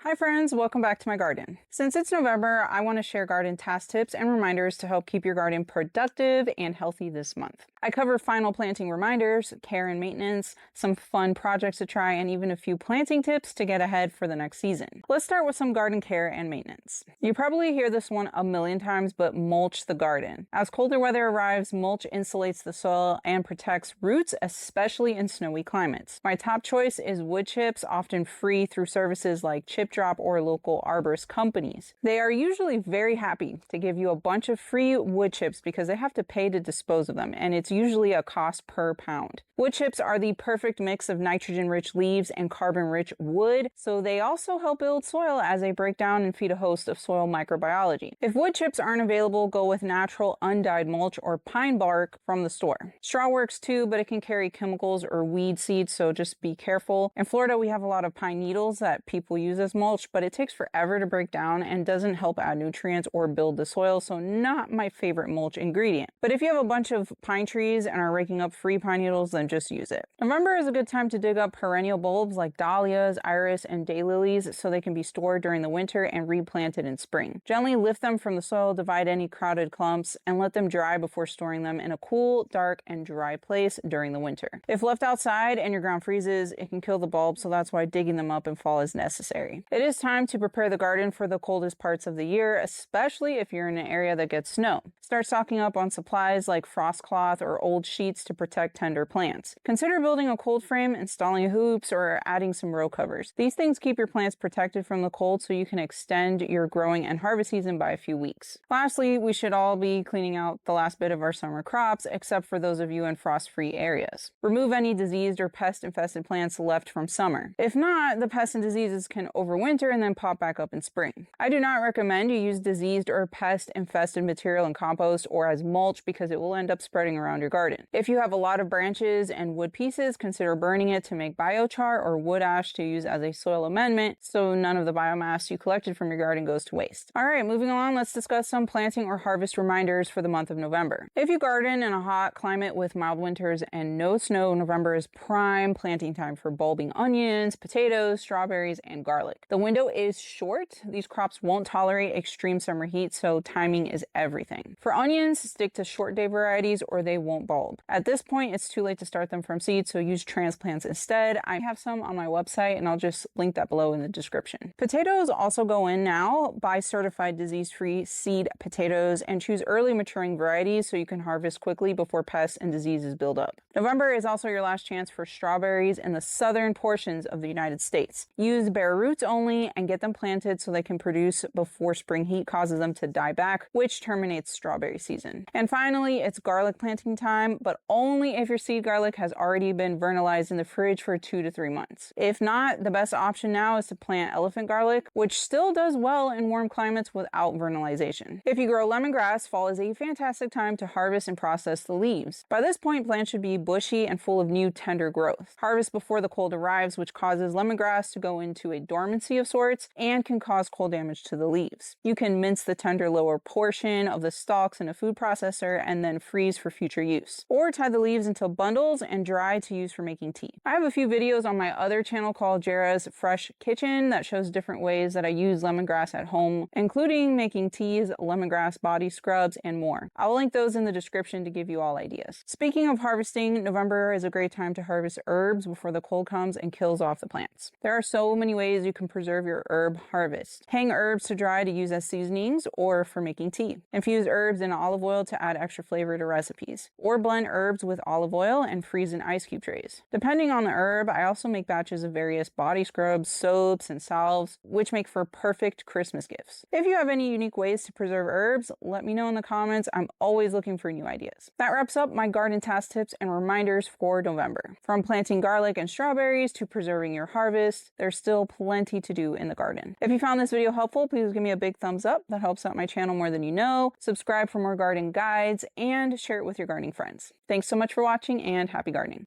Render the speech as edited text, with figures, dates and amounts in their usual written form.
Hi friends, welcome back to my garden. Since it's November, I want to share garden task tips and reminders to help keep your garden productive and healthy this month. I cover final planting reminders, care and maintenance, some fun projects to try, and even a few planting tips to get ahead for the next season. Let's start with some garden care and maintenance. You probably hear this one a million times, but mulch the garden. As colder weather arrives, mulch insulates the soil and protects roots, especially in snowy climates. My top choice is wood chips, often free through services like Chip Drop or local arborist companies. They are usually very happy to give you a bunch of free wood chips because they have to pay to dispose of them, and it's usually a cost per pound. Wood chips are the perfect mix of nitrogen-rich leaves and carbon-rich wood, so they also help build soil as they break down and feed a host of soil microbiology. If wood chips aren't available, go with natural undyed mulch or pine bark from the store. Straw works too, but it can carry chemicals or weed seeds, so just be careful. In Florida, we have a lot of pine needles that people use as mulch, but it takes forever to break down and doesn't help add nutrients or build the soil, so not my favorite mulch ingredient. But if you have a bunch of pine trees and are raking up free pine needles, then just use it. November is a good time to dig up perennial bulbs like dahlias, iris, and daylilies so they can be stored during the winter and replanted in spring. Gently lift them from the soil, divide any crowded clumps, and let them dry before storing them in a cool, dark, and dry place during the winter. If left outside and your ground freezes, it can kill the bulb, so that's why digging them up in fall is necessary. It is time to prepare the garden for the coldest parts of the year, especially if you're in an area that gets snow. Start stocking up on supplies like frost cloth or old sheets to protect tender plants. Consider building a cold frame, installing hoops, or adding some row covers. These things keep your plants protected from the cold so you can extend your growing and harvest season by a few weeks. Lastly, we should all be cleaning out the last bit of our summer crops, except for those of you in frost-free areas. Remove any diseased or pest-infested plants left from summer. If not, the pests and diseases can overwinter and then pop back up in spring. I do not recommend you use diseased or pest-infested material in compost or as mulch because it will end up spreading around your garden. If you have a lot of branches and wood pieces, consider burning it to make biochar or wood ash to use as a soil amendment so none of the biomass you collected from your garden goes to waste. Alright, moving on, let's discuss some planting or harvest reminders for the month of November. If you garden in a hot climate with mild winters and no snow, November is prime planting time for bulbing onions, potatoes, strawberries, and garlic. The window is short. These crops won't tolerate extreme summer heat, so timing is everything. For onions, stick to short day varieties or they won't bulb. At this point, it's too late to start them from seed, so use transplants instead. I have some on my website and I'll just link that below in the description. Potatoes also go in now. Buy certified disease-free seed potatoes and choose early maturing varieties so you can harvest quickly before pests and diseases build up. November is also your last chance for strawberries in the southern portions of the United States. Use bare roots only and get them planted so they can produce before spring heat causes them to die back, which terminates strawberry season. And finally, it's garlic planting time, but only if your seed garlic has already been vernalized in the fridge for 2 to 3 months. If not, the best option now is to plant elephant garlic, which still does well in warm climates without vernalization. If you grow lemongrass, fall is a fantastic time to harvest and process the leaves. By this point, plants should be bushy and full of new tender growth. Harvest before the cold arrives, which causes lemongrass to go into a dormancy of sorts and can cause cold damage to the leaves. You can mince the tender lower portion of the stalks in a food processor and then freeze for future use. Or tie the leaves into bundles and dry to use for making tea. I have a few videos on my other channel called Jera's Fresh Kitchen that shows different ways that I use lemongrass at home, including making teas, lemongrass body scrubs, and more. I will link those in the description to give you all ideas. Speaking of harvesting, November is a great time to harvest herbs before the cold comes and kills off the plants. There are so many ways you can preserve your herb harvest. Hang herbs to dry to use as seasonings or for making tea. Infuse herbs in olive oil to add extra flavor to recipes. Or blend herbs with olive oil and freeze in ice cube trays. Depending on the herb, I also make batches of various body scrubs, soaps, and salves, which make for perfect Christmas gifts. If you have any unique ways to preserve herbs, let me know in the comments. I'm always looking for new ideas. That wraps up my garden task tips and reminders for November. From planting garlic and strawberries to preserving your harvest, there's still plenty to do in the garden. If you found this video helpful, please give me a big thumbs up. That helps out my channel more than you know. Subscribe for more garden guides and share it with your gardening friends. Thanks so much for watching and happy gardening.